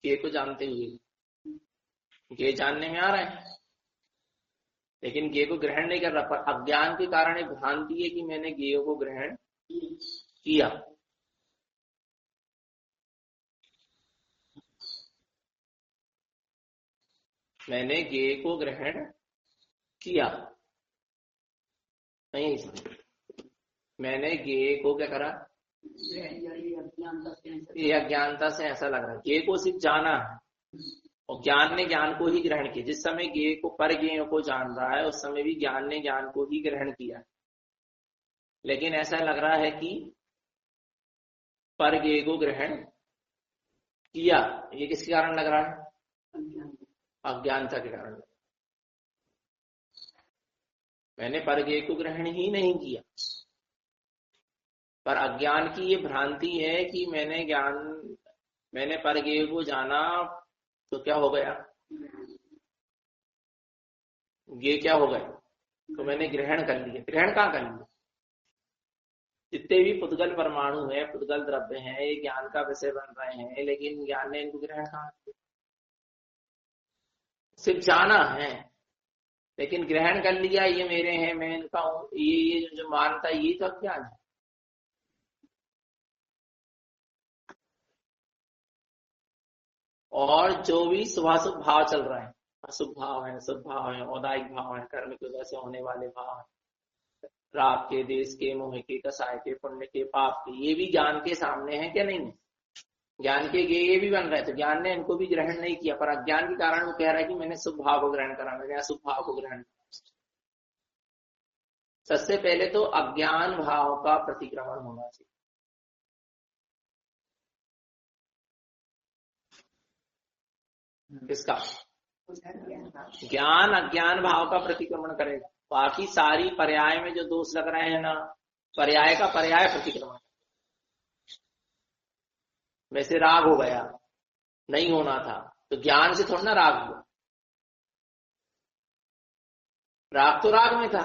गे को जानते हुए, गे जानने में आ रहा है, लेकिन गे को ग्रहण नहीं कर रहा। पर अज्ञान के कारण एक भ्रांति है कि मैंने गे को ग्रहण किया। मैंने गे को ग्रहण किया, नहीं, मैंने गे को क्या करा, ये अज्ञानता से ऐसा लग रहा है। गे को सिर्फ जाना है और ज्ञान ने ज्ञान को ही ग्रहण किया। जिस समय गे को पर गेय को जान रहा है उस समय भी ज्ञान ने ज्ञान को ही ग्रहण किया, लेकिन ऐसा लग रहा है कि पर गेय को ग्रहण किया। ये किसके कारण लग रहा है? अज्ञानता के कारण। मैंने पर गेय को ग्रहण ही नहीं किया, पर अज्ञान की ये भ्रांति है कि मैंने पर गेय को जाना, तो क्या हो गया, ये क्या हो गए, तो मैंने ग्रहण कर लिया। ग्रहण कहाँ कर लिया? जितने भी पुद्गल परमाणु है, पुद्गल द्रव्य हैं, ये ज्ञान का विषय बन रहे हैं, लेकिन ज्ञान ने इनको ग्रहण कहाँ किया? सिर्फ जाना है, लेकिन ग्रहण कर लिया ये मेरे हैं, मैं इनका हूं, ये जो मानता है, ये तो अज्ञान है। और जो भी शुभाशुभ भाव चल रहा है, अशुभ भाव है, शुभ भाव है, औदायिक भाव है, कर्म की वजह से होने वाले भाव है, राग के, देश के, मोह के, कसाय के, पुण्य के, पाप के, ये भी ज्ञान के सामने है क्या? नहीं है। ज्ञान के ये भी बन रहे, तो ज्ञान ने इनको भी ग्रहण नहीं किया, पर अज्ञान के कारण वो कह रहा है कि मैंने शुभ भाव को ग्रहण करा, मैंने अशुभ भाव को ग्रहण करा। सबसे पहले तो अज्ञान भाव का प्रतिक्रमण होना चाहिए। किसका? ज्ञान अज्ञान भाव का प्रतिक्रमण करेगा। बाकी सारी पर्याय में जो दोष लग रहे हैं ना, पर्याय का पर्याय प्रतिक्रमण। वैसे राग हो गया, नहीं होना था, तो ज्ञान से थोड़ा ना राग हुआ। राग तो राग में था,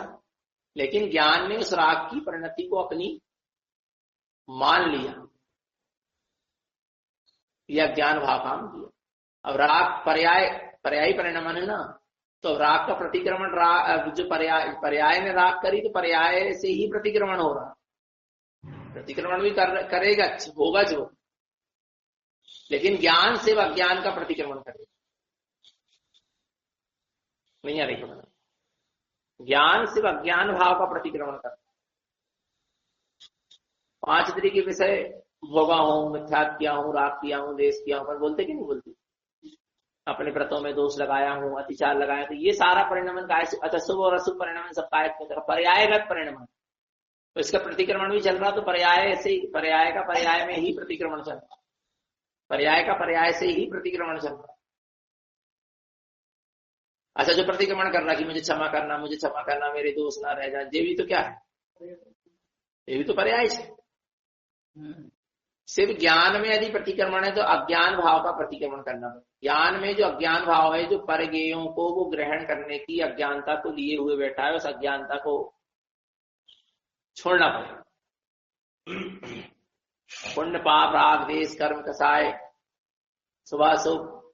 लेकिन ज्ञान ने उस राग की परिणति को अपनी मान लिया, यह ज्ञान भाव काम किया। अब राग पर्यायी परिणाम है ना, तो राग का प्रतिक्रमण, जो पर्याय ने राग करी, तो पर्याय से ही प्रतिक्रमण हो रहा, प्रतिक्रमण भी करेगा, होगा जो, लेकिन ज्ञान से वह अज्ञान का प्रतिक्रमण करेगा। नहीं आ रही पता? ज्ञान से अज्ञान भाव का प्रतिक्रमण कर। 5 तरीके विषय भोगा हूं, मिथ्यात किया हूं, राग किया हूं, देश किया हूं, पर बोलते कि नहीं बोलते? अपने व्रतों में दोष लगाया हूं, अतिचार लगाया, तो ये सारा परिणाम अच्छा शुभ और अशुभ परिणाम सब कायक में पर्यायगत परिणाम, तो इसका प्रतिक्रमण भी चल रहा, तो पर्याय से, पर्याय का पर्याय में ही प्रतिक्रमण चल रहा, पर्याय का पर्याय से ही प्रतिक्रमण चल रहा। अच्छा, जो प्रतिक्रमण कर रहा कि मुझे क्षमा करना, मुझे क्षमा करना, मेरे दोष ना रह जाए, ये भी तो क्या है? ये भी तो पर्याय है। सिर्फ ज्ञान में यदि प्रतिक्रमण है तो अज्ञान भाव का प्रतिक्रमण करना पड़ेगा। ज्ञान में जो अज्ञान भाव है, जो परगेयों को वो ग्रहण करने की अज्ञानता को लिए हुए बैठा है, उस अज्ञानता को छोड़ना पड़ेगा। पुण्य पाप राग देश कर्म कसाय शुभाशुभ,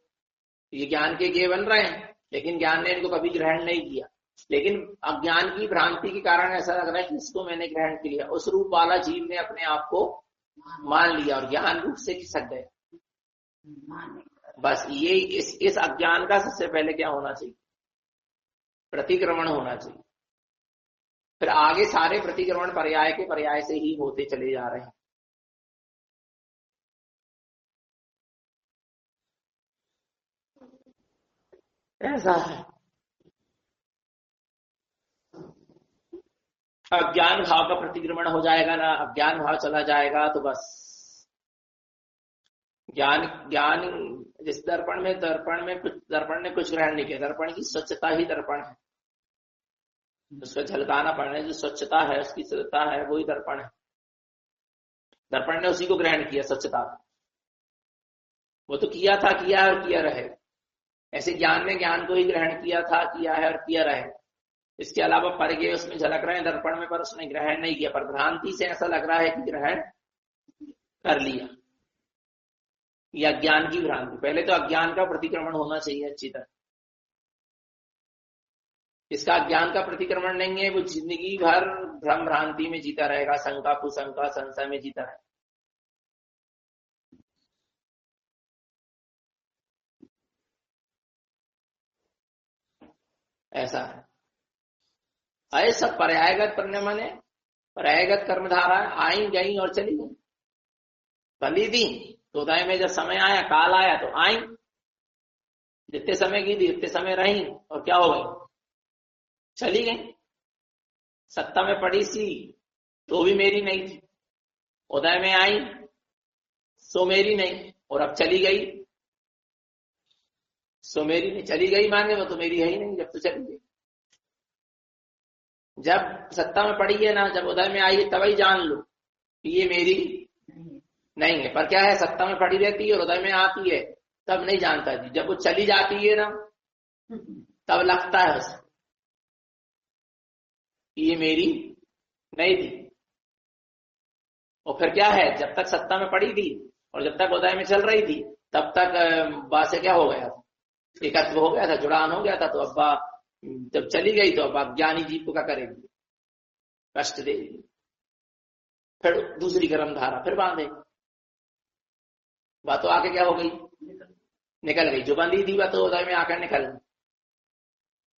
ये ज्ञान के गे बन रहे हैं, लेकिन ज्ञान ने इनको कभी ग्रहण नहीं किया। लेकिन अज्ञान की भ्रांति के कारण ऐसा लग रहा है कि इसको मैंने ग्रहण किया। उस रूप वाला जीव ने अपने आप को मान लिया और ज्ञान रूप से खिसक गए। बस ये इस अज्ञान का सबसे पहले क्या होना चाहिए? प्रतिक्रमण होना चाहिए। फिर आगे सारे प्रतिक्रमण पर्याय के पर्याय से ही होते चले जा रहे हैं। ऐसा है। अज्ञान भाव का प्रतिक्रमण हो जाएगा ना, अज्ञान भाव चला जाएगा तो बस ज्ञान जिस दर्पण ने कुछ ग्रहण नहीं किया। दर्पण की स्वच्छता ही दर्पण है, उसका झलकाना पड़ना, जो स्वच्छता है उसकी शुद्धता है, वही दर्पण है। दर्पण ने उसी को ग्रहण किया, स्वच्छता। वो तो किया था, किया है और किया रहे। ऐसे ज्ञान ने ज्ञान को ही ग्रहण किया था, किया है और किया रहे। इसके अलावा परगे उसमें झलक रहे हैं दर्पण में, पर उसने ग्रहण नहीं किया, पर भ्रांति से ऐसा लग रहा है कि ग्रहण कर लिया। या ज्ञान की भ्रांति। पहले तो अज्ञान का प्रतिक्रमण होना चाहिए अच्छी तरह। इसका अज्ञान का प्रतिक्रमण नहीं है, वो जिंदगी भर भ्रम भ्रांति में जीता रहेगा, शंका कुशंका संशय में जीता रहेगा। ऐसा है। अरे सब पर्यायगत पढ़ने माने पर्यायगत कर्मधारा आई गई और चली गई। बंदी थी तो उदय में जब समय आया, काल आया तो आई, जितने समय की थी उतने समय रही और क्या हो गई, चली गई। सत्ता में पड़ी सी तो भी मेरी नहीं थी, उदय में आई सो मेरी नहीं, और अब चली गई सो मेरी नहीं। चली गई माने वो तो मेरी है ही नहीं जब तो चली गई। जब सत्ता में पड़ी है ना, जब उदय में आई है तभी जान लो कि ये मेरी नहीं है। पर क्या है, सत्ता में पड़ी रहती है और उदय में आती है तब नहीं जानता जी। जब वो चली जाती है ना तब लगता है उसे कि ये मेरी नहीं थी। और फिर क्या है, जब तक सत्ता में पड़ी थी और जब तक उदय में चल रही थी तब तक अब्बा से क्या हो गया था, एकत्व हो गया था, जुड़ान हो गया था। तो अब्बा जब चली गई तो अब अज्ञानी जीव को क्या करेगी, कष्ट देगी। फिर दूसरी गर्म धारा फिर बांधेगी। वह तो आके क्या हो गई, निकल गई। जो बंदी थी वह तो उदय में आकर निकल गई,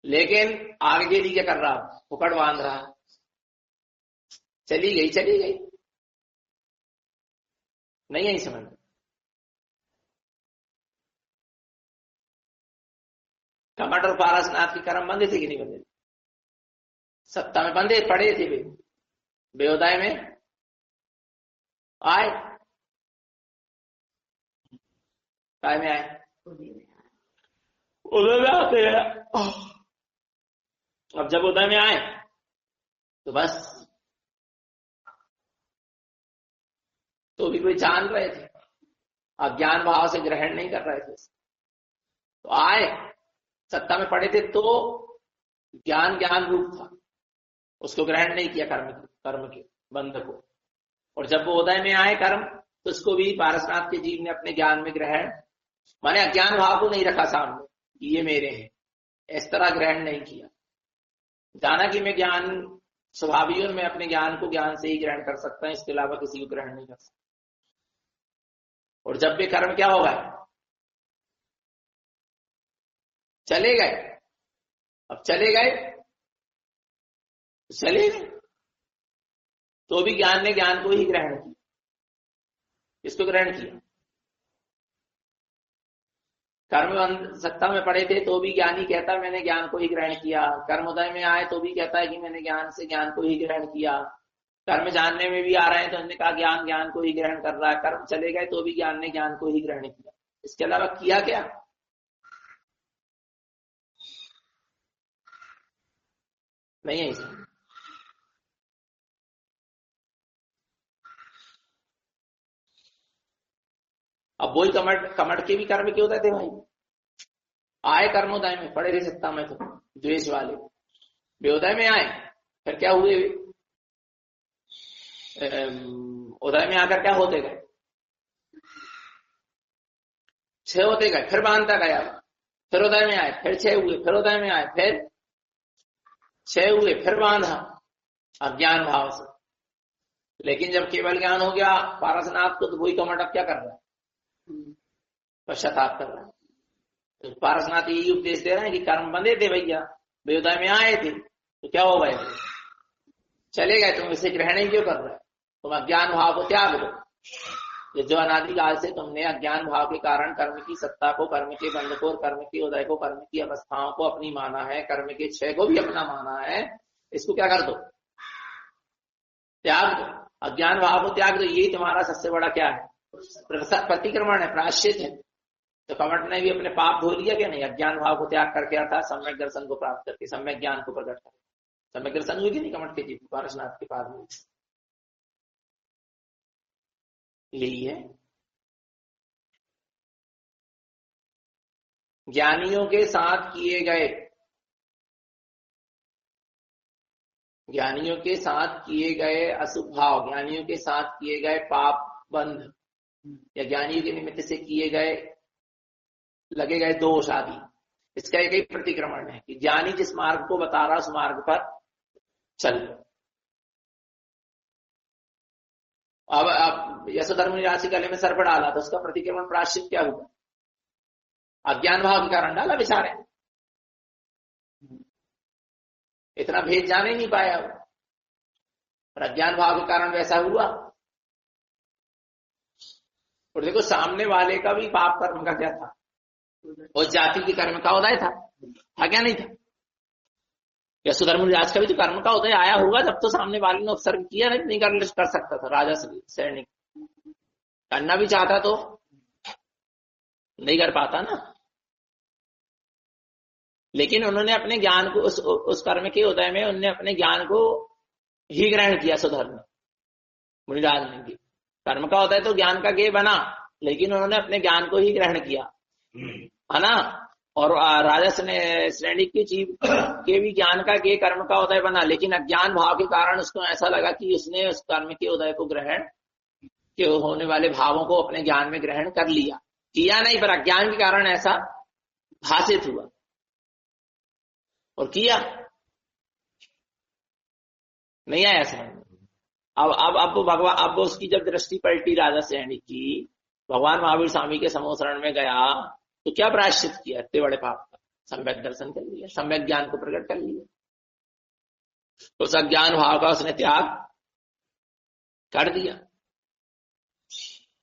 लेकिन आगे के लिए क्या कर रहा, पकड़ बांध रहा। चली गई चली गई, नहीं है समझ। कमट और पारसनाथ की कर्म बंधे थे कि नहीं बंधे, सत्ता में बंधे पड़े थे वे, बेउदय में आए, काय में आए, उदय में आते हैं। अब जब उदय में आए तो बस, तो भी कोई जान रहे थे, अज्ञान भाव से ग्रहण नहीं कर रहे थे। तो आए, सत्ता में पड़े थे तो ज्ञान ज्ञान रूप था, उसको ग्रहण नहीं किया कर्म के बंध को। और जब वो उदय में आए कर्म, तो उसको भी पारसनाथ के जीव ने अपने ज्ञान में ग्रहण, माने अज्ञान भाव को नहीं रखा सामने कि ये मेरे हैं, इस तरह ग्रहण नहीं किया। जाना कि मैं ज्ञान स्वभावी और मैं अपने ज्ञान को ज्ञान से ही ग्रहण कर सकता हूं, इसके अलावा किसी को ग्रहण नहीं कर सकता। और जब भी कर्म क्या होगा, चले गए, अब चले गए चले गए, तो भी ज्ञान ने ज्ञान को ही ग्रहण किया। इसको ग्रहण किया। कर्म सत्ता में पड़े थे तो भी ज्ञानी कहता है मैंने ज्ञान को ही ग्रहण किया। कर्मोदय में आए तो भी कहता है कि मैंने ज्ञान से ज्ञान को ही ग्रहण किया। कर्म जानने में भी आ रहे हैं तो हमने कहा ज्ञान ज्ञान को ही ग्रहण कर रहा है। कर्म चले गए तो भी ज्ञान ने ज्ञान को ही ग्रहण किया। इसके अलावा किया क्या, नहीं है इसमें। अब वही कमट के भी कर्म क्यों होते थे भाई, आए कर्मोदय में पड़े थे सत्ता में, तो द्वेष वाले बेउदय में आए, फिर क्या हुए, उदय में आकर क्या होते गए, छह होते गए, फिर बांधता गया, फिर उदय में आए, फिर छह हुए, फिर उदय में आए, फिर छह हुए, फिर बांधा अज्ञान भाव से। लेकिन जब केवल ज्ञान हो गया पारसनाथ को, तो वही कमट अब क्या कर रहा है, पश्चाताप कर रहा है। तो पारसनाथ यही उपदेश दे रहे हैं कि कर्म बंधे थे भैया, बेउदय में आए थे तो क्या हो गए, चले गए, तुम इसे ग्रहण ही क्यों कर रहे हो, तुम अज्ञान भाव को त्याग दो। ये जो अनादिकाल से तुमने अज्ञान भाव के कारण कर्म की सत्ता को, कर्म के बंध को और कर्म के उदय को, कर्म की अवस्थाओं को अपनी माना है, कर्म के क्षय को भी अपना माना है, इसको क्या कर दो, त्याग दो, अज्ञान भाव को त्याग दो। यही तुम्हारा सबसे बड़ा क्या है, प्रतिक्रमण है, प्रायश्चित है। तो कमट ने भी अपने पाप धो लिया क्या, नहीं, अज्ञान भाव को त्याग करके आता सम्यक दर्शन को प्राप्त करके, सम्यक ज्ञान को प्रकट करके सम्यक दर्शन हुई कि नहीं कमट के जीव पारसनाथ के पाद में। यही है ज्ञानियों के साथ किए गए, ज्ञानियों के साथ किए गए अशुभ भाव, ज्ञानियों के साथ किए गए पाप बंध, या ज्ञानियों के निमित्त से किए गए लगे गए दोष आदि, इसका एक ही प्रतिक्रमण है कि ज्ञानी जिस मार्ग को बता रहा उस मार्ग पर चल। अब यशोधर्म राशि गले में सर्प डाला तो उसका प्रतिक्रमण प्रायश्चित क्या हुआ? अज्ञान भाव के कारण डाला बेचारे, इतना भेद जान ही नहीं पाया, और अज्ञान भाव के कारण वैसा हुआ। और देखो सामने वाले का भी पाप कर्म का क्या था, उस जाति के कर्म का उदय था क्या नहीं था? यशोधर्म राज का भी तो कर्म का उदय आया होगा जब तो सामने वाले ने उपसर्ग किया, नहीं कर सकता था। राजा सैनिक करना भी चाहता तो नहीं कर पाता ना, लेकिन उन्होंने अपने ज्ञान को उस कर्म के उदय में उन्होंने अपने ज्ञान को ही ग्रहण किया। सुधर्म मुनिराज ने कर्म का उदय तो ज्ञान का गेय बना, लेकिन उन्होंने अपने ज्ञान को ही ग्रहण किया, है ना। और राजा श्रेणी के जीव के भी ज्ञान का गेय कर्म का उदय बना, लेकिन अज्ञान भाव के कारण उसको ऐसा लगा कि उसने उस कर्म के उदय को ग्रहण के होने वाले भावों को अपने ज्ञान में ग्रहण कर लिया। किया नहीं, पर अज्ञान के कारण ऐसा भाषित हुआ और किया नहीं आया समझ में। अब भगवान, अब उसकी जब दृष्टि पलटी राजा श्रेणी की, भगवान महावीर स्वामी के समोसरण में गया तो क्या प्रायश्चित किया? इतने बड़े पाप का सम्यक दर्शन कर लिया, सम्यक ज्ञान को प्रकट कर लिया, उस अज्ञान भाव का उसने त्याग कर दिया।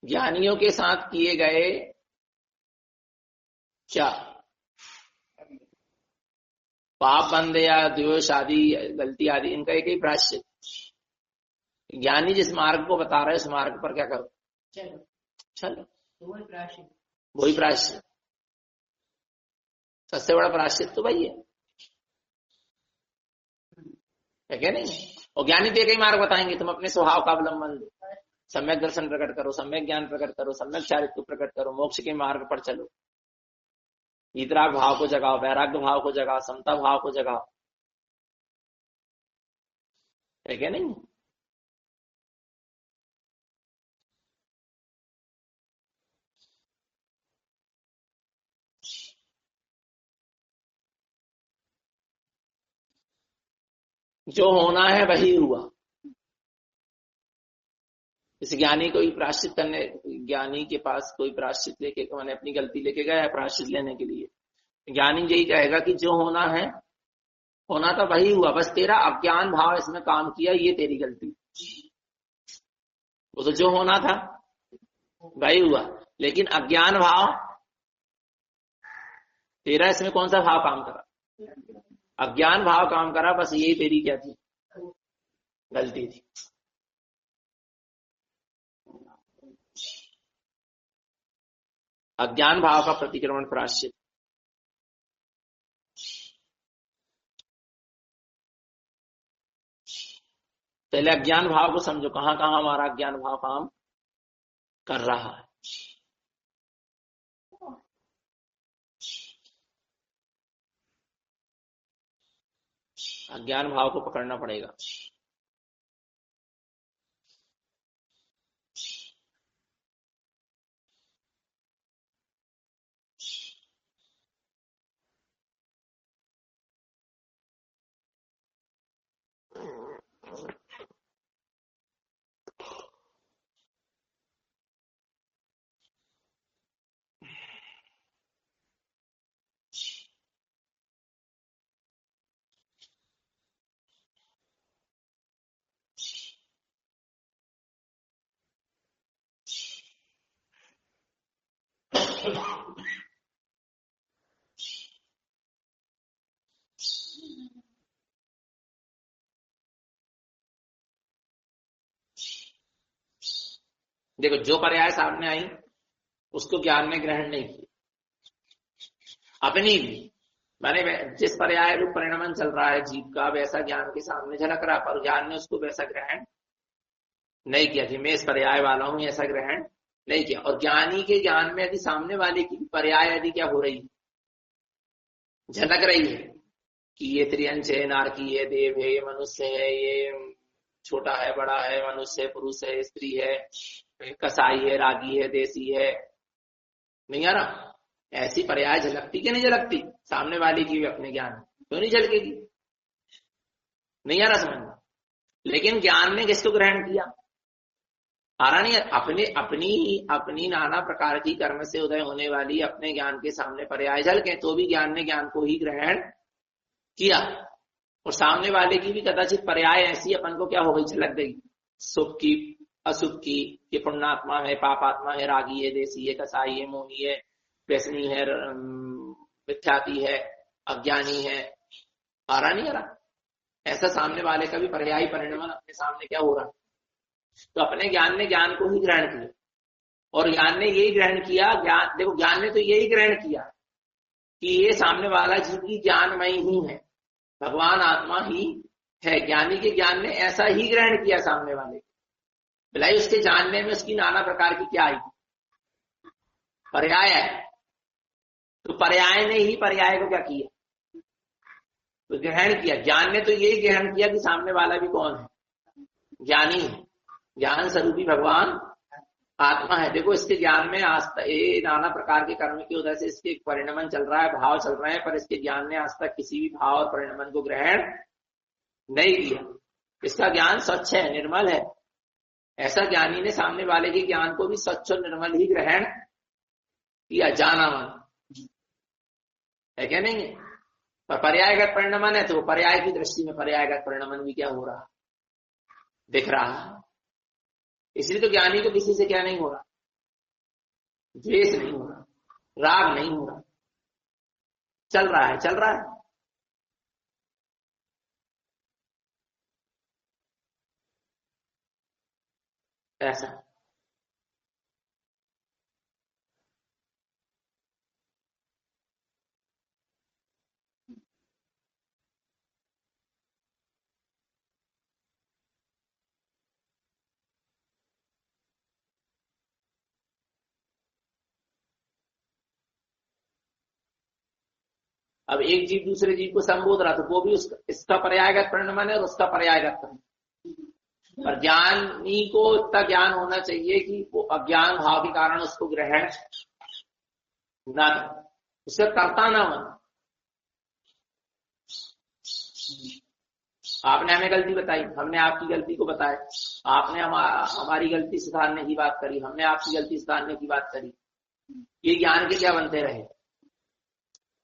ज्ञानियों के साथ किए गए क्या पाप बंद या द्वेष आदि गलती आदि, इनका एक ही प्रायश्चित। ज्ञानी जिस मार्ग को बता रहे उस मार्ग पर क्या करो, चलो वही प्रायश्चित। सबसे बड़ा प्रायश्चित तो वही है क्या नहीं? और ज्ञानी तो एक ही मार्ग बताएंगे, तुम अपने स्वभाव का अवलंबन लो, सम्यक दर्शन प्रकट करो, सम्यक ज्ञान प्रकट करो, सम्यक चारित्र्य प्रकट करो, मोक्ष के मार्ग पर चलो, वीतराग भाव को जगाओ, वैराग्य भाव को जगाओ, समता भाव को जगाओ, है क्या नहीं? जो होना है वही हुआ। इस ज्ञानी को ही प्रायश्चित करने, ज्ञानी के पास कोई प्रायश्चित लेके, मैंने अपनी गलती लेके गया है प्रायश्चित लेने के लिए, ज्ञानी यही कहेगा कि जो होना है होना था वही हुआ, बस तेरा अज्ञान भाव इसमें काम किया, ये तेरी गलती। वो तो जो होना था वही हुआ, लेकिन अज्ञान भाव तेरा इसमें कौन सा भाव काम करा? अज्ञान भाव काम करा, बस यही तेरी क्या थी? गलती थी। अज्ञान भाव का प्रतिक्रमण प्रायश्चित। पहले अज्ञान भाव को समझो, कहां कहां हमारा अज्ञान भाव काम कर रहा है। अज्ञान भाव को पकड़ना पड़ेगा। देखो, जो पर्याय सामने आई उसको ज्ञान ने ग्रहण नहीं किया, अपनी भी, माने जिस पर्याय रूप परिणमन चल रहा है जीव का, वैसा ज्ञान के सामने झलक रहा, पर ज्ञान ने उसको वैसा ग्रहण नहीं किया कि मैं इस पर्याय वाला हूं, ऐसा ग्रहण नहीं किया। और ज्ञानी के ज्ञान में यदि सामने वाले की पर्याय यदि क्या हो रही है, झलक रही है कि ये त्रियंश है, नारकी है, देव है, ये मनुष्य है, ये छोटा है, बड़ा है, मनुष्य है, पुरुष है, स्त्री है, कसाई है, रागी है, देसी है, नहीं आ रहा। ऐसी पर्याय झलकती कि नहीं झलकती सामने वाले की भी अपने ज्ञान, क्यों नहीं झलकेगी? नहीं आ रहा समझ में। लेकिन ज्ञान ने किसको ग्रहण किया? आ रहा नहीं। अपने अपनी अपनी नाना प्रकार की कर्म से उदय होने वाली अपने ज्ञान के सामने पर्याय झलके, तो भी ज्ञान ने ज्ञान को ही ग्रहण किया। और सामने वाले की भी कदाचित पर्याय ऐसी अपन को क्या हो गई, झलक गई, सुख की, असुख की, ये पुण्यात्मा है, पापात्मा है, रागी है, देसी है, कसाई है, मोही है, व्यसनी है, मिथ्याती है, अज्ञानी है। आ रहा नहीं आ रहा? ऐसा सामने वाले का भी पर्यायी परिणमन अपने सामने क्या हो रहा? तो अपने ज्ञान ने ज्ञान को ही ग्रहण किया, और ज्ञान ने यही ग्रहण किया, ज्ञान देखो, ज्ञान ने तो यही ग्रहण किया कि ये सामने वाला जीव की ज्ञानमय ही है, भगवान आत्मा ही है। ज्ञानी के ज्ञान ने ऐसा ही ग्रहण किया सामने वाले, भलाई उसके जानने में उसकी नाना प्रकार की क्या आई, पर्याय है। तो पर्याय ने ही पर्याय को क्या किया, तो ग्रहण किया। ज्ञान ने तो यही ग्रहण किया कि सामने वाला भी कौन है, ज्ञानी है, ज्ञान स्वरूपी भगवान आत्मा है। देखो इसके ज्ञान में आज तक ये नाना प्रकार के कर्म की वजह से इसके परिणमन चल रहा है, भाव चल रहे हैं, पर इसके ज्ञान ने आज तक किसी भी भाव और परिणमन को ग्रहण नहीं किया। इसका ज्ञान स्वच्छ है, निर्मल है। ऐसा ज्ञानी ने सामने वाले के ज्ञान को भी स्वच्छ और निर्मल ही ग्रहण किया, जाना मन है क्या नहीं है। पर पर्यायगत परिणमन है, तो पर्याय की दृष्टि में पर्यायगत परिणमन भी क्या हो रहा, दिख रहा। इसलिए तो ज्ञानी को किसी से क्या नहीं हो रहा, द्वेष नहीं हो रहा, राग नहीं हो रहा, चल रहा है, चल रहा है। ऐसा अब एक जीव दूसरे जीव को संबोध रहा, तो वो भी इसका पर्यायगत परिणमन है और उसका पर्यायगत परिणमन। पर ज्ञानी को इतना ज्ञान होना चाहिए कि वो अज्ञान भाव के कारण उसको ग्रहण ना करे, उसका कर्ता ना बने। आपने हमें गलती बताई, हमने आपकी गलती को बताया, आपने हमारी गलती सुधारने की बात करी, हमने आपकी गलती सुधारने की बात करी। ये ज्ञान के क्या बनते रहे,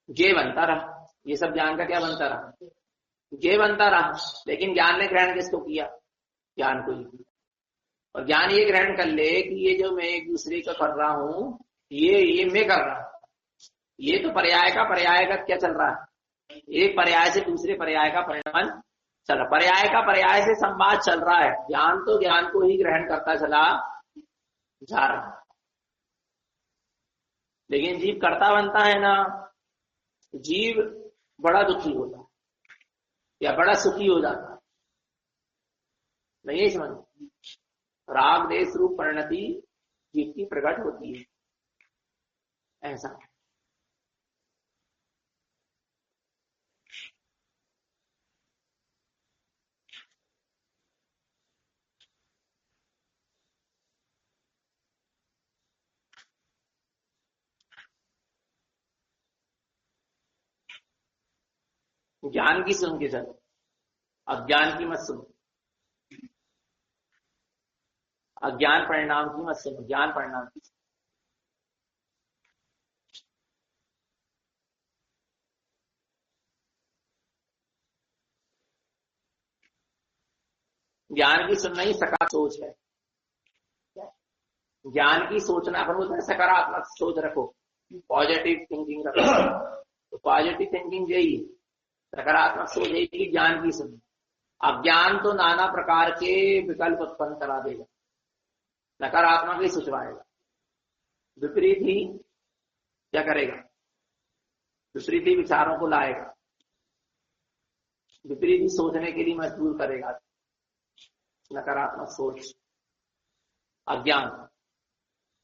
ज्ञेय बनता रहा। ये सब ज्ञान का क्या बनता रहा, ज्ञेय बनता रहा। लेकिन ज्ञान ने ग्रहण किसको किया, ज्ञान को ही। और ज्ञान ये ग्रहण कर ले कि ये जो मैं एक दूसरे का कर रहा हूं, ये मैं कर रहा हूं। ये तो पर्याय का पर्यायगत क्या चल रहा है, एक पर्याय से दूसरे पर्याय का परिणमन चल रहा, पर्याय का पर्याय से संवाद चल रहा है। ज्ञान तो ज्ञान को ही ग्रहण करता चला जा रहा है। लेकिन जीव करता बनता है ना, जीव बड़ा दुखी होता है या बड़ा सुखी हो जाता है, नहीं समझ। राग देश रूप परिणति जीव की प्रकट होती है, ऐसा। ज्ञान की सुन के चलो, अज्ञान की मत सुनो। अज्ञान परिणाम की मत सुनो, ज्ञान परिणाम की। ज्ञान की सुनना ही सकारात्मक सोच है। ज्ञान की सोचना, अपन बोलते हैं सकारात्मक सोच रखो, पॉजिटिव थिंकिंग रखो। तो पॉजिटिव थिंकिंग यही है, सकारात्मक सोच यही कि ज्ञान की सुन। अज्ञान तो नाना प्रकार के विकल्प उत्पन्न करा देगा, नकारात्मक ही सुझवाएगा, विपरीत ही क्या करेगा, विपरीत ही विचारों को लाएगा, विपरीत ही सोचने के लिए मजबूर करेगा। नकारात्मक सोच, अज्ञान,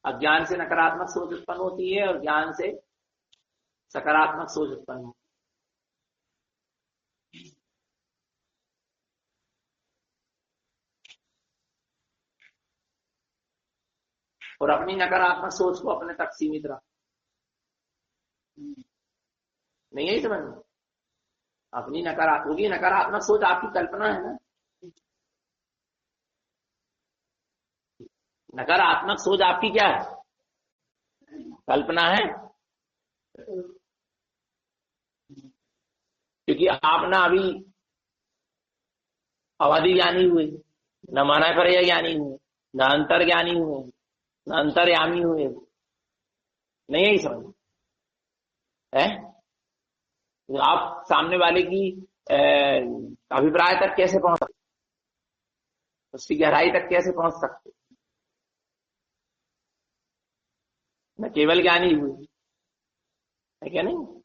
अज्ञान से नकारात्मक सोच उत्पन्न होती है और ज्ञान से सकारात्मक सोच उत्पन्न होती है। और अपनी नकारात्मक सोच को अपने तक सीमित रहा। नहीं है समझ में? अपनी नकारात्मक सोच आपकी कल्पना है ना। नकारात्मक सोच आपकी क्या है? कल्पना है। क्योंकि आप ना अभी अवधि ज्ञानी हुए, न माना पर ज्ञानी हुए, न अंतर ज्ञानी हुए, न अंतर्यामी हुए। नहीं है समझ है? तो आप सामने वाले की अभिप्राय तक कैसे पहुंच सकते, उसकी गहराई तक कैसे पहुंच सकते? न केवल ज्ञानी हुए, है क्या नहीं?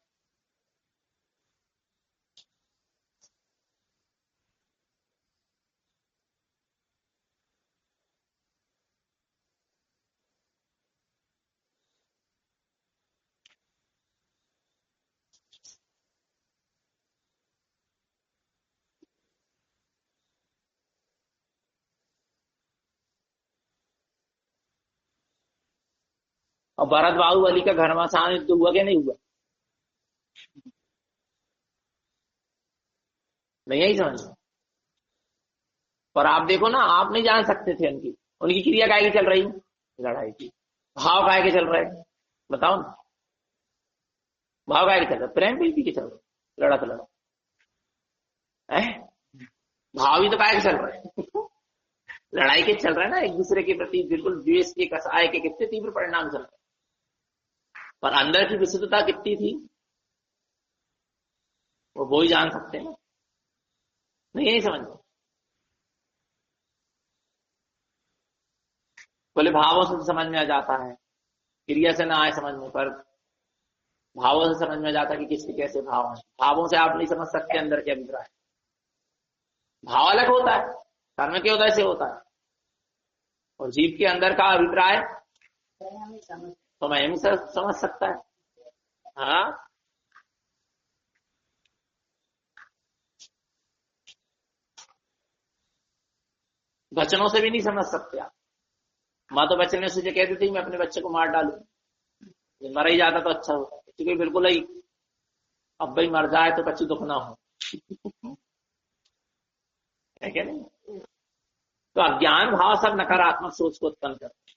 और भरत बाहुबली का घमासान युद्ध हुआ क्या नहीं हुआ? नहीं है समझ। पर आप देखो ना, आप नहीं जान सकते थे उनकी उनकी क्रिया काय की चल रही, लड़ाई की। भाव काय के चल रहे, बताओ ना। भाव काय के चल रहा, प्रेम प्रीति के चल रहा, लड़ा तो लड़ा है। भाव ही तो काय के चल रहे हैं लड़ाई के चल रहा है ना, एक दूसरे के प्रति बिल्कुल द्वेष के, कसाय के कितने तीव्र परिणाम चल रहे। पर अंदर की विशुद्धता कितनी थी, वो ही जान सकते हैं। नहीं यही समझ। बोले भावों से तो समझ में आ जाता है, क्रिया से ना आए समझ में, पर भावों से समझ में आ जाता है कि किसके कैसे भाव हैं। भावों से आप नहीं समझ सकते अंदर के अभिप्राय। भाव अलग होता है, कर्म के उदय से होता है, और जीव के अंदर का अभिप्राय तो मैं ही समझ सकता है। हाँ, वचनों से भी नहीं समझ सकते आप। माँ तो बच्चे ने सोचे कहती थी मैं अपने बच्चे को मार डालू, मर ही जाता तो अच्छा होता, क्योंकि बिल्कुल ही अब भाई मर जाए तो बच्ची दुख ना हो है क्या नहीं? तो अज्ञान भाव सब नकारात्मक सोच को उत्पन्न करते।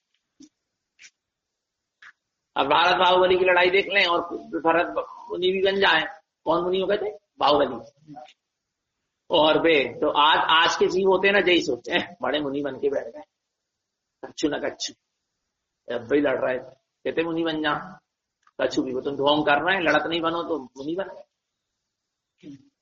अब भारत बाहुबली की लड़ाई देख लें और भरत मुनि भी बन जाए। कौन मुनि हो गए थे? बाहुबली। और वे तो आज के जीव होते ना, जय सोचते बड़े मुनि बन के बैठ गए, कच्छु न कच्छु, अब भाई लड़ रहे थे, कहते मुनि बन जा। कच्छु भी, वो तुम ढोंग कर रहे हैं, लड़त नहीं बनो तो मुनि बन गए।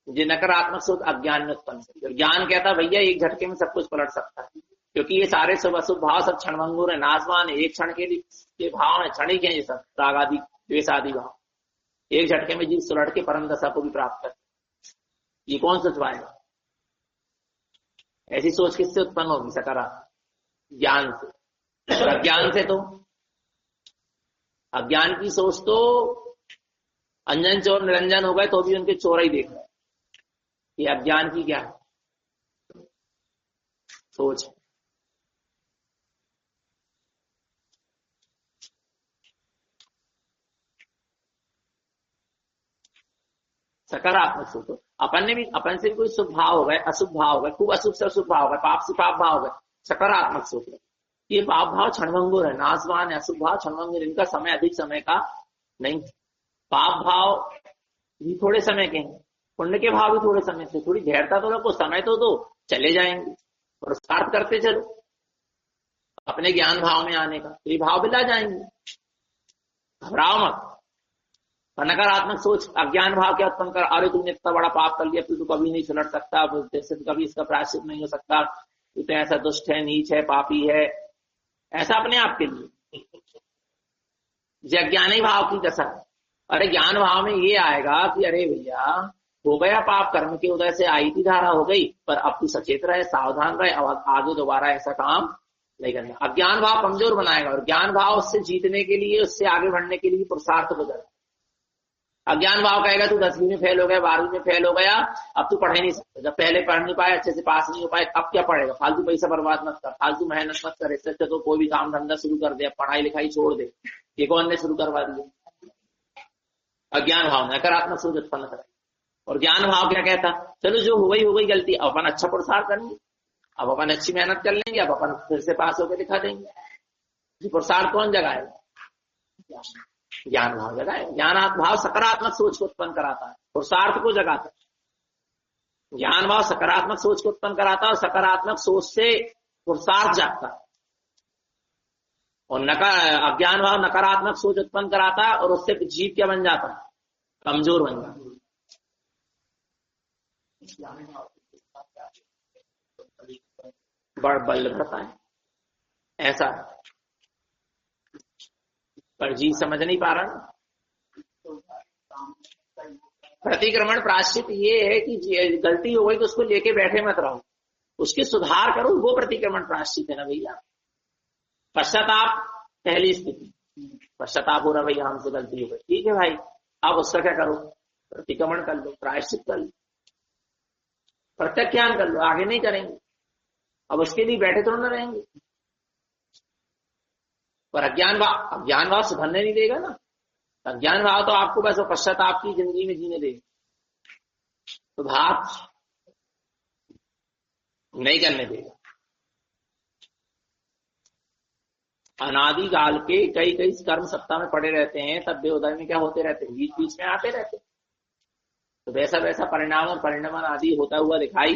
ये नकारात्मक सोच अज्ञान में उत्पन्न। ज्ञान कहता भैया एक झटके में सब कुछ पलट सकता है, क्योंकि ये सारे शुभ अशुभ भाव सब क्षणभंगुर है, नाशवान है, एक क्षण के लिए भाव है, क्षणिक है ये सब, राग आदि द्वेष आदि भाव। एक झटके में जीव सुलट के परम दशा को भी प्राप्त कर। ये कौन सोच पाएगा? ऐसी सोच किससे उत्पन्न होगी? सकारात्मक ज्ञान से। अज्ञान से तो, अज्ञान की सोच तो अंजन चोर निरंजन हो गए तो भी उनके चोर ही देख रहे। ये अज्ञान की क्या है? सोच है। सकारात्मक सोचो। अपन से भी कोई शुभ भाव हो गए, अशुभ भाव हो गए, खूब अशुभ से अशुभ भाव हो गए, पाप से पाप भाव हो गए, सकारात्मक सोचो। ये पाप भाव क्षणभंगुर है, नाशवान है, अशुभ भाव क्षणभंगुर, इनका समय अधिक समय का नहीं। पाप भाव भी थोड़े समय के हैं, पुण्य के भाव भी थोड़े समय से। थोड़ी धैर्यता तो रखो, समय तो दो, चले जाएंगे। और स्टार्ट करते चलो अपने ज्ञान भाव में आने का, तो ये भाव बिला जाएंगे। घबराओ मत। नकारात्मक सोच अज्ञान भाव क्या उत्पन्न कर, अरे तुमने इतना बड़ा पाप कर लिया, तू तो कभी नहीं सुलट सकता, जैसे कभी इसका प्रायश्चित नहीं हो सकता, तू तो ऐसा दुष्ट है, नीच है, पापी है, ऐसा अपने आप के लिए। अज्ञानी भाव की दशा। अरे ज्ञान भाव में ये आएगा कि अरे भैया हो गया पाप, कर्म के उदय से आई थी धारा हो गई, पर अब तू सचेत रहे, सावधान रहे, अब आगे दोबारा ऐसा काम नहीं करना। अज्ञान भाव कमजोर बनाएगा, और ज्ञान भाव उससे जीतने के लिए, उससे आगे बढ़ने के लिए पुरुषार्थ बदल। अज्ञान भाव कहेगा तू 10वीं में फेल हो गया, 12वीं में फेल हो गया, अब तू पढ़ ही नहीं सकता। जब पहले पढ़ नहीं पाए, अच्छे से पास नहीं हो पाए, अब क्या पढ़ेगा? फालतू पैसा बर्बाद मत कर, फालतू मेहनत मत कर, इससे अच्छा तो कोई भी काम धंधा शुरू कर दे, पढ़ाई लिखाई छोड़ दे। ये कौन ने शुरू करवा दिया? अज्ञान भाव नकारात्मक सोच उत्पन्न करे। और ज्ञान भाव क्या कहता? चलो जो हो गई गलती, अब अपन अच्छा पुरुषार्थ करेंगे, अब अपन अच्छी मेहनत कर लेंगे, अब अपन फिर से पास होकर दिखा देंगे। पुरुषार्थ कौन जगाएगा? ज्ञान भाव जगाए। ज्ञान भाव सकारात्मक सोच को उत्पन्न कराता है, पुरुषार्थ को जगाता है। ज्ञान भाव सकारात्मक सोच को उत्पन्न कराता है और सकारात्मक सोच से पुरुषार्थ जागता है। और अज्ञान भाव नकारात्मक सोच उत्पन्न कराता है और उससे जीव क्या बन जाता है? कमजोर बन जाता है। बड़ बल बढ़ता है, ऐसा। पर जीव समझ नहीं पा रहा। प्रतिक्रमण प्रायश्चित ये है कि गलती हो गई तो उसको लेके बैठे मत रहो, उसके सुधार करो, वो प्रतिक्रमण प्रायश्चित है ना भैया। पश्चाताप पहली स्थिति, पश्चाताप हो रहा भैया हमसे गलती हो गई, ठीक है भाई, अब उसका क्या करो? प्रतिक्रमण कर लो, प्रायश्चित कर लो, प्रत्याख्यान कर लो, आगे नहीं करेंगे। अब उसके लिए बैठे थोड़ा ना रहेंगे। पर अज्ञान भाव सुधरने नहीं देगा ना। अज्ञान भाव तो आपको बस पश्चाताप की जिंदगी में जीने देगा, सुधार नहीं करने देगा। अनादिकाल के कई कई कर्म सत्ता में पड़े रहते हैं, तब बेउदय में क्या होते रहते हैं? बीच बीच में आते रहते हैं। तो वैसा वैसा परिणाम और परिणमन आदि होता हुआ दिखाई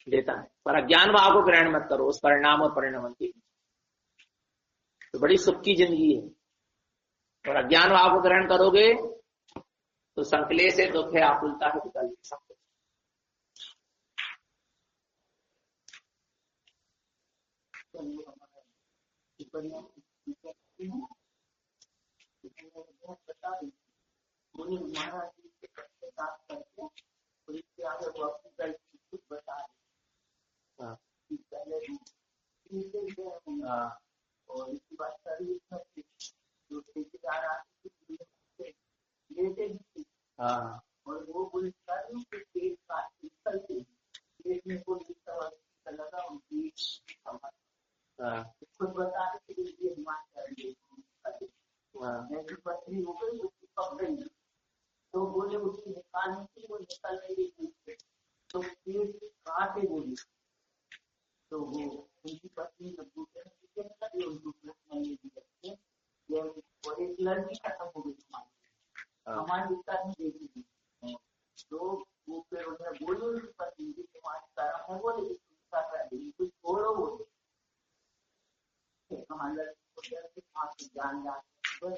देता है। पर अज्ञान भाव को ग्रहण मत करो उस परिणाम और परिणमन के, तो बड़ी सुख की जिंदगी है। और अज्ञान भाव को ग्रहण करोगे तो संकलेश है, दुख है, आकुलता है, विकल्प सब कुछ। और इसकी बात सारी जो ठेकेदार हाँ, और वो पुलिसकारों के केस का केस में कोई लगा उनकी खुद बताने के लिए हिमाचल मेरी पत्नी हो गई, उसकी पक गई, तो बोले उसकी निकालने की, वो निकल गई, तो केस कहाँ से बोली, तो वो उनकी पत्नी जब दूसरे और एक लड़की खत्म हो गई हमारी नहीं देखी थी, तो वो फिर उन्हें बोली उनकी पत्नी की तुम्हारी तरह है, बोले कुछ छोड़ो, बोले जान कोई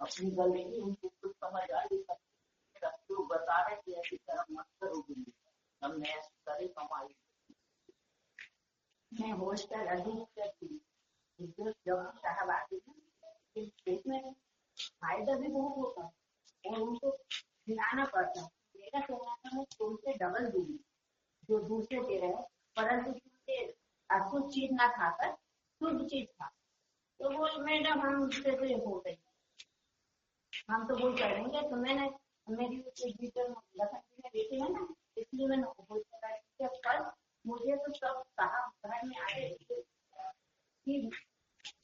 अपनी गलती उनको कुछ समझ आई, तो बता रहे कि ऐसी तरह मत करोगे, हमने ऐसी तरह कमाई। मैं हॉस्टल अधिक थी जब साहब आते थे, इसमें फायदा भी बहुत होता है और उनको खिलाना पड़ता है। मेरा कहना है तुमसे डबल दूंगी जो दूसरे दे रहे, परंतु तुमसे अशुद्ध चीज ना खाकर शुद्ध चीज खा। तो बोल मैडम हम उससे तो हो गई, हम तो वो करेंगे, तो मैंने मेरी बेटी है ना, इसलिए मैंने कल मुझे तो सब कहा घर में आए कि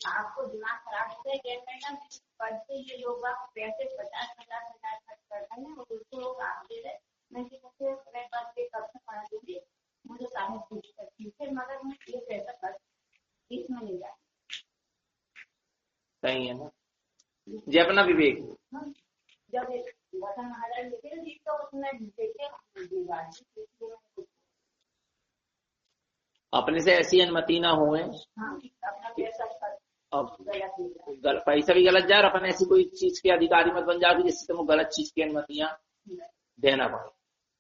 आपको दिमाग खराब हो गया मैडम, पढ़ते ये लोग पैसे 50,000 खर्च करते हैं और दूसरे लोग आप दे रहे, मैं बस के कब से पढ़ा दूंगी, मुझे सारे कुछ करती फिर, मगर मैं ये पैसा कर इसमें नहीं जाए। सही है ना जी, अपना विवेक। जब वतन महाराज लेते जी तो उसमें देखे अपने से ऐसी अनुमति ना हो, पैसा भी गलत जाए, अपन ऐसी कोई चीज के अधिकारी मत बन जाओ जिससे तुमको गलत चीज की अनुमतियां देना पड़े,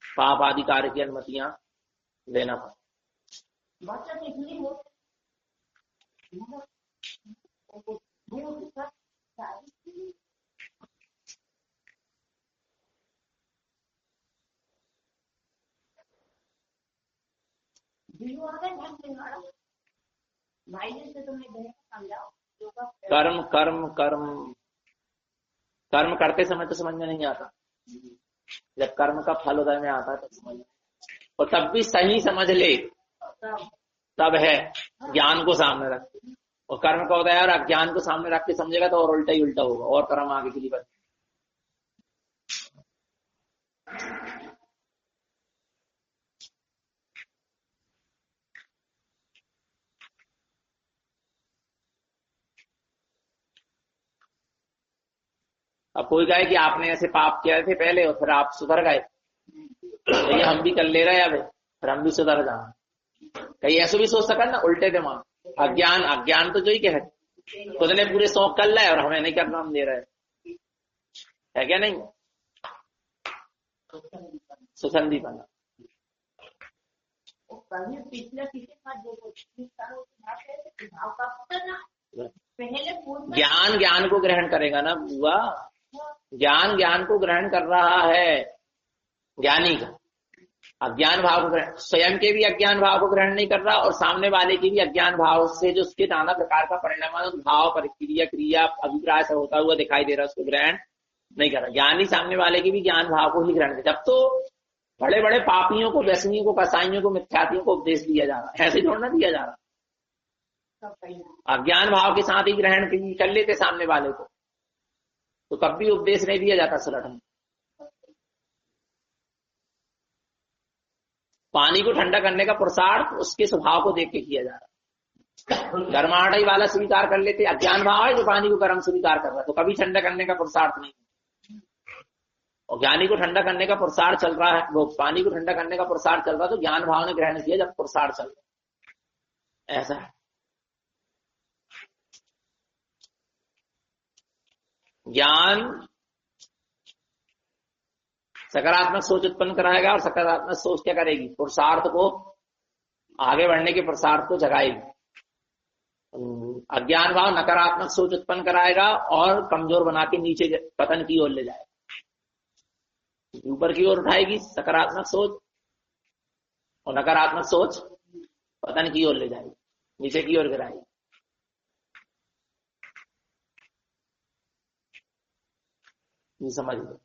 पाप आदि कार्य की अनुमतियां देना पड़े। भाई से तुम्हें समझाओ कर्म कर्म कर्म कर्म करते समय तो समझ में नहीं आता, जब कर्म का फल उदय में आता है तो समझ में, और तब भी सही समझ ले तब है ज्ञान को सामने रख के, और कर्म का उदय और अज्ञान को सामने रख के समझेगा तो और उल्टा ही उल्टा होगा, और कर्म आगे के लिए बढ़े। अब कोई कहे कि आपने ऐसे पाप किए थे पहले और फिर आप सुधर गए, तो ये हम भी कर ले रहे हैं, अब फिर हम भी सुधर जाए, कहीं ऐसा भी सोच सका ना, उल्टे दिमाग। अज्ञान अज्ञान तो जो ही कहे खुद ने पूरे शौक कर लाए और हमें नहीं करना, हम दे रहे है क्या नहीं, सुसंधी बना। ज्ञान ज्ञान को ग्रहण करेगा ना बुआ, ज्ञान ज्ञान को ग्रहण कर रहा है ज्ञानी का, अज्ञान भाव को ग्रहण, स्वयं के भी अज्ञान भाव को ग्रहण नहीं कर रहा और सामने वाले की भी अज्ञान भाव से जो उसके नाना प्रकार का परिणाम भाव प्रक्रिया क्रिया अभिप्राय से होता हुआ दिखाई दे रहा है, उसको ग्रहण नहीं कर रहा। ज्ञानी सामने वाले की भी ज्ञान भाव को ही ग्रहण कर, जब तो बड़े बड़े पापियों को, व्यसनियों को, कसाइयों को, मिथ्यातियों को उपदेश दिया जा रहा है, ऐसे थोड़ा ना दिया जा रहा, अज्ञान भाव के साथ ही ग्रहण कर लेते सामने वाले को, तो कब भी उपदेश नहीं दिया जाता सुलट में। पानी को ठंडा करने का पुरुषार्थ उसके स्वभाव को देख के किया जा रहा है। गर्माहटाई वाला स्वीकार कर लेते, अज्ञान भाव है जो पानी को गर्म स्वीकार कर रहा है, तो कभी ठंडा करने का पुरुषार्थ नहीं, और ज्ञानी को ठंडा करने का पुरुषार्थ चल रहा है, वो पानी को ठंडा करने का पुरुषार्थ चल रहा है, तो ज्ञान भाव ने ग्रहण किया जब पुरुषार्थ चल रहा है, ऐसा है। ज्ञान सकारात्मक सोच उत्पन्न कराएगा, और सकारात्मक सोच क्या करेगी, पुरुषार्थ को, आगे बढ़ने के पुरुषार्थ को जगाएगी। अज्ञान भाव नकारात्मक सोच उत्पन्न कराएगा और कमजोर बना के नीचे पतन की ओर ले जाएगा, ऊपर की ओर उठाएगी सकारात्मक सोच, और नकारात्मक सोच पतन की ओर ले जाएगी, नीचे की ओर गिराएगी। ये समझ लो।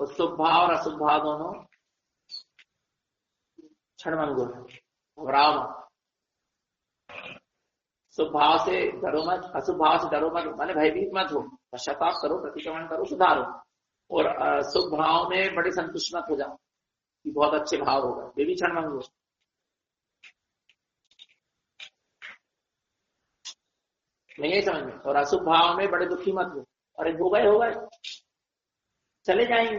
तो शुभ भाव और अशुभ भाव दोनों क्षणभंगुर है, घबराओ मत। शुभ भाव से डरो मत, अशुभ भाव से डरो मत, माने भयभीत मत हो, पश्चाताप करो, प्रतिक्रमण करो, सुधारो, और शुभ भाव में बड़े संतुष्ट मत हो जाओ कि बहुत अच्छे भाव होगा, ये भी क्षणभंगुर। नहीं यही समझ में, और अशुभ भाव में बड़े दुखी मत हो, अरे हो गए चले जाएंगे,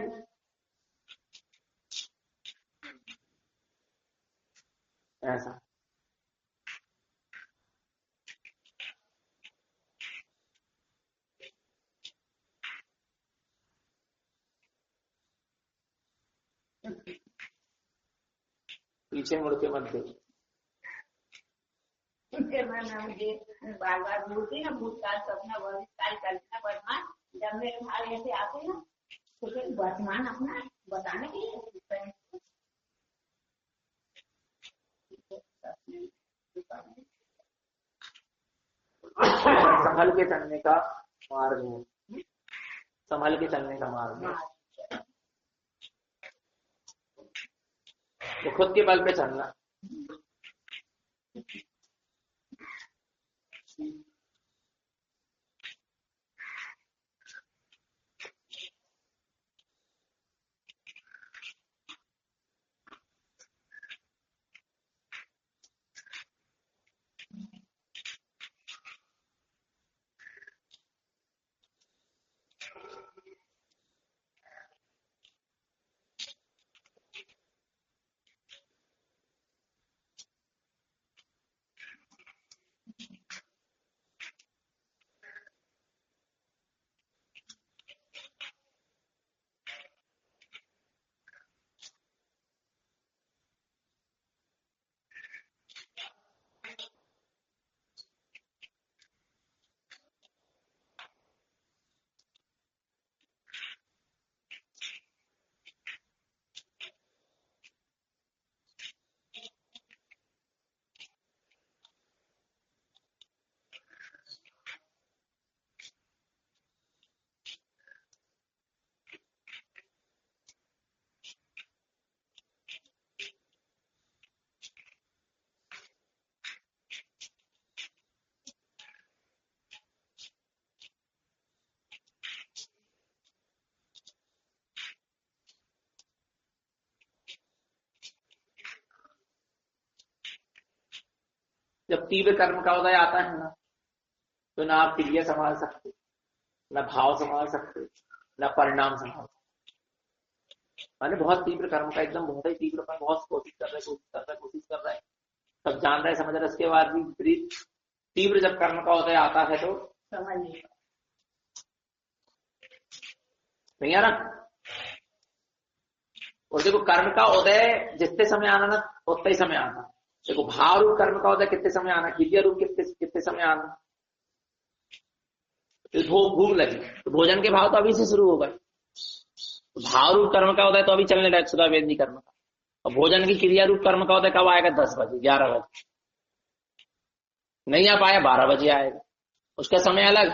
ऐसा। पीछे मुड़ के मत देखो, मुझे बार बार बोलती ना, भूतकाल सपना भविष्यकाल कल्पना वर्तमान, जब मेरे भाग ऐसे आते ना तो फिर वर्तमान अपना बताने के लिए संभल के चलने का मार्ग है, संभल के चलने का मार्ग है, तो खुद के बल पे चलना। जब तीव्र कर्म का उदय आता है ना, तो ना आप क्रिया संभाल सकते, न भाव संभाल सकते, न परिणाम संभाल सकते। माने बहुत तीव्र कर्म का, एकदम बहुत ही तीव्र पर बहुत कोशिश कर रहे, सब जान रहे समझ रहे, उसके बाद भी विपरीत तीव्र जब कर्म का उदय आता है तो समझ नहीं आ रहा। और देखो कर्म का उदय जितने समय आना ना उतना ही समय आना। देखो भाव रूप कर्म का उदय कितने समय आना, क्रिया रूप कितने समय आना। तो भूख लगी तो भोजन के भाव तो अभी से शुरू होगा। तो भाव रूप कर्म का उदय तो अभी चलने लगा सुधा वेदी कर्म का, और भोजन की क्रिया रूप कर्म का उदय कब आएगा? 10 बजे 11 बजे, नहीं आ पाया 12 बजे आएगा, उसका समय अलग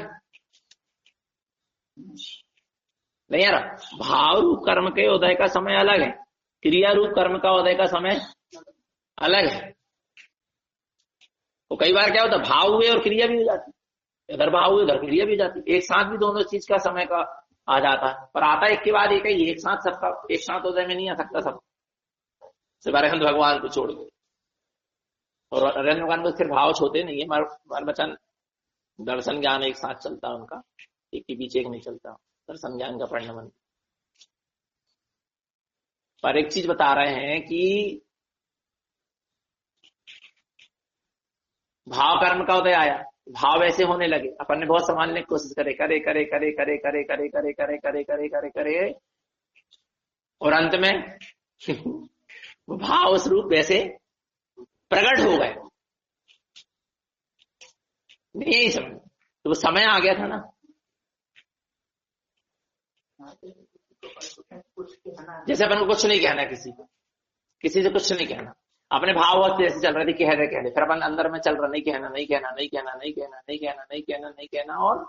नहीं आ रहा। भाव रूप कर्म के उदय का समय अलग है, क्रिया रूप कर्म का उदय का समय अलग है। तो कई बार क्या होता है, भाव हुए और क्रिया भी हो जाती, इधर भाव हुए उधर क्रिया भी हो जाती, एक साथ भी दोनों चीज का समय का आ जाता है। पर आता एक के बाद एक साथ सबका एक साथ उदय में नहीं आ सकता सब, सिवाय भगवान को छोड़ के। और अरविंद भगवान को फिर भाव छोटे नहीं है, मार बचन दर्शन ज्ञान एक साथ चलता है उनका, एक के पीछे एक नहीं चलता, दर्शन ज्ञान का परिणमन। पर एक चीज बता रहे हैं कि भाव कर्म का उदय आया, भाव ऐसे होने लगे, अपन ने बहुत संभालने की कोशिश करे करे करे करे करे करे करे करे करे करे करे करे करे और अंत में वो भाव स्वरूप वैसे प्रकट हो गए, नहीं समझ। तो वो समय आ गया था ना। जैसे अपन को कुछ नहीं कहना, किसी से कुछ नहीं कहना, अपने भाव जैसे चल रहे थे कह रहे, फिर अपन अंदर में चल रहा नहीं कहना नहीं कहना नहीं कहना नहीं कहना नहीं कहना नहीं कहना नहीं कहना, और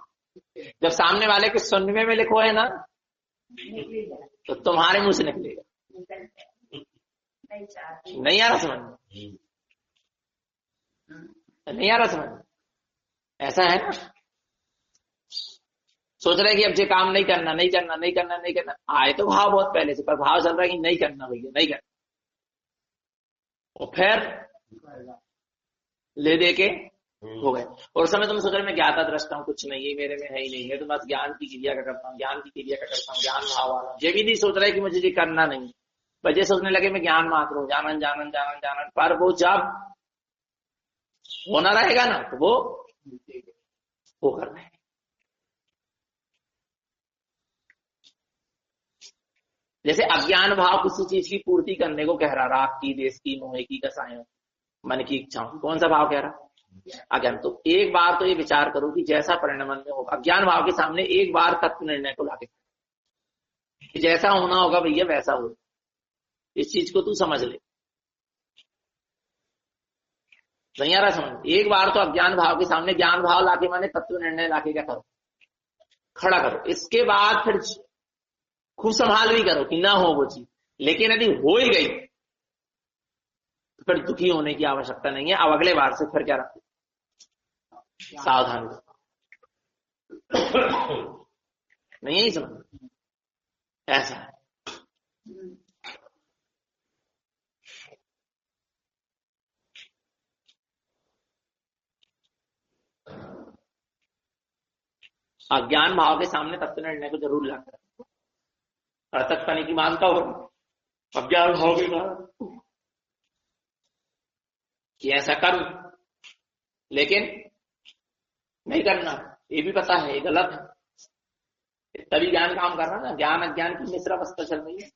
जब सामने वाले के सुनने में लिखो है ना तो तुम्हारे मुंह से निकलेगा। नहीं आ रहा समझ, नहीं आ रहा समझ, ऐसा है ना। सोच रहे कि अब ये काम नहीं करना नहीं करना नहीं करना नहीं करना, आए तो भाव बहुत पहले से, पर भाव चल रहा है कि नहीं करना भैया नहीं करना, और फिर ले दे के हो गए। और उस समय तुम सोच रहे मैं ज्ञाता दृष्टा हूँ, कुछ नहीं है मेरे में, है ही नहीं है, तो बस ज्ञान की क्रिया का करता हूँ, ज्ञान की क्रिया का करता हूँ, ज्ञान भाव वाला। ये भी नहीं सोच रहे कि मुझे ये करना नहीं, बस ये सोचने लगे मैं ज्ञान मात्र हूँ, जानन जानन जानन जानन। पर वो जब होना रहेगा ना तो वो कर रहे हैं। जैसे अज्ञान भाव किसी चीज की पूर्ति करने को कह रहा, राग की, देश की, मोह की, कसायों, मन की इच्छाओं, कौन सा भाव कह रहा? अज्ञान। तो एक बार तो ये विचार करो कि जैसा परिणमन में होगा, अज्ञान भाव के सामने एक बार तत्व निर्णय को लाके जैसा होना होगा भैया वैसा हो, इस चीज को तू समझ ले। नहीं आ रहा समझ? एक बार तो अज्ञान भाव के सामने ज्ञान भाव लाके माने तत्व निर्णय लाके क्या करो, खड़ा करो। इसके बाद फिर खूब संभाल भी करो कि ना हो वो चीज, लेकिन यदि हो ही गई तो फिर दुखी होने की आवश्यकता नहीं है। अब अगले बार से फिर क्या रखो, सावधान नहीं है, समझ ऐसा है। अज्ञान भाव के सामने तत्व निर्णय को जरूर लाकर अर्थक पाने की मानता हो अज्ञान भाव के कारण कि ऐसा करूं, लेकिन नहीं करना, ये भी पता है ये गलत है, तभी ज्ञान काम कर रहा ना। ज्ञान अज्ञान की मिश्र अवस्था चल रही है,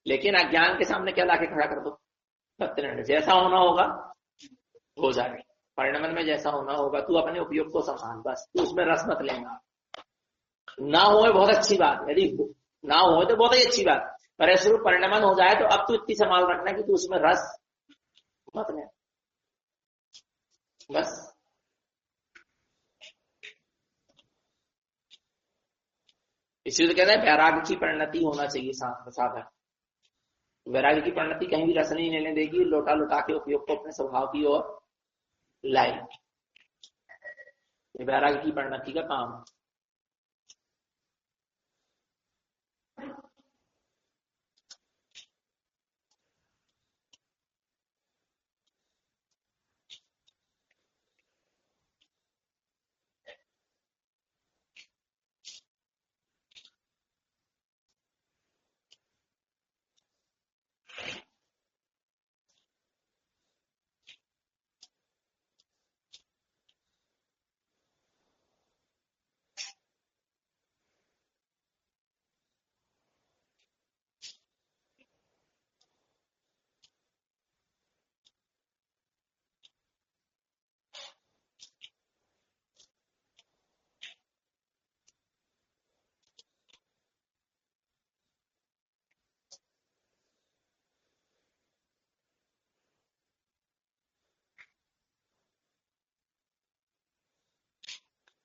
लेकिन अज्ञान के सामने क्या लाके खड़ा कर दो, तत्व निर्णय। जैसा होना होगा हो जाएगा, परिणमन में जैसा होना होगा। तू अपने उपयोग को संभाल, बस तू उसमें रस मत लेना। ना हो बहुत अच्छी बात, यदि ना हो तो बहुत ही अच्छी बात, पर ऐसे परिणमन हो जाए तो अब तू इतनी संभाल रखना कि तू उसमें रस मत ले, बस। इसलिए तो कहते हैं वैराग्य की परिणति होना चाहिए साधक। वैराग्य की परिणति कहीं भी रस नहीं लेने देगी, लौटा लौटा के उपयोग को अपने स्वभाव की ओर लाई। वैराग्य की परिणति का काम है।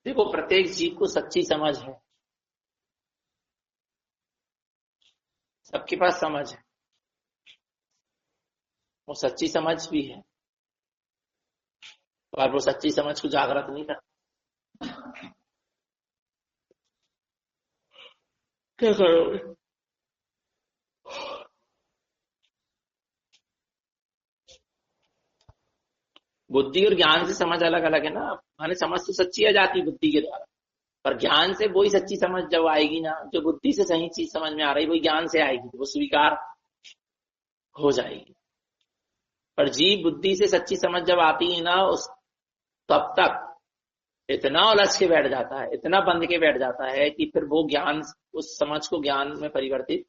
देखो प्रत्येक जीव को सच्ची समझ है, सबके पास समझ है, वो सच्ची समझ भी है, और वो सच्ची समझ को जागृत नहीं करता। क्या करोगे? बुद्धि और ज्ञान से समझ अलग अलग है ना। माने समझ तो सच्ची आ जाती बुद्धि के द्वारा, पर ज्ञान से वही सच्ची समझ जब आएगी ना, जो बुद्धि से सही चीज समझ में आ रही वही ज्ञान से आएगी, वो स्वीकार हो जाएगी। पर जीव बुद्धि से सच्ची समझ जब आती है ना, उस तब तक इतना उलझ के बैठ जाता है, इतना बंध के बैठ जाता है कि फिर वो ज्ञान, उस समझ को ज्ञान में परिवर्तित,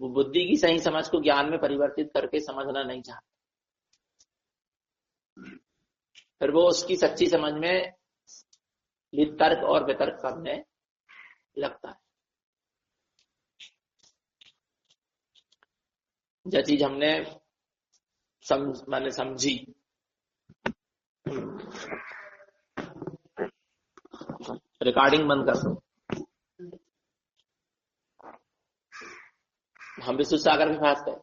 वो बुद्धि की सही समझ को ज्ञान में परिवर्तित करके समझना नहीं चाहता। फिर वो उसकी सच्ची समझ में तर्क और वितर्क करने लगता है। जो चीज हमने मैंने समझी, रिकॉर्डिंग बंद कर दो। हम विश्व सागर के पास गए,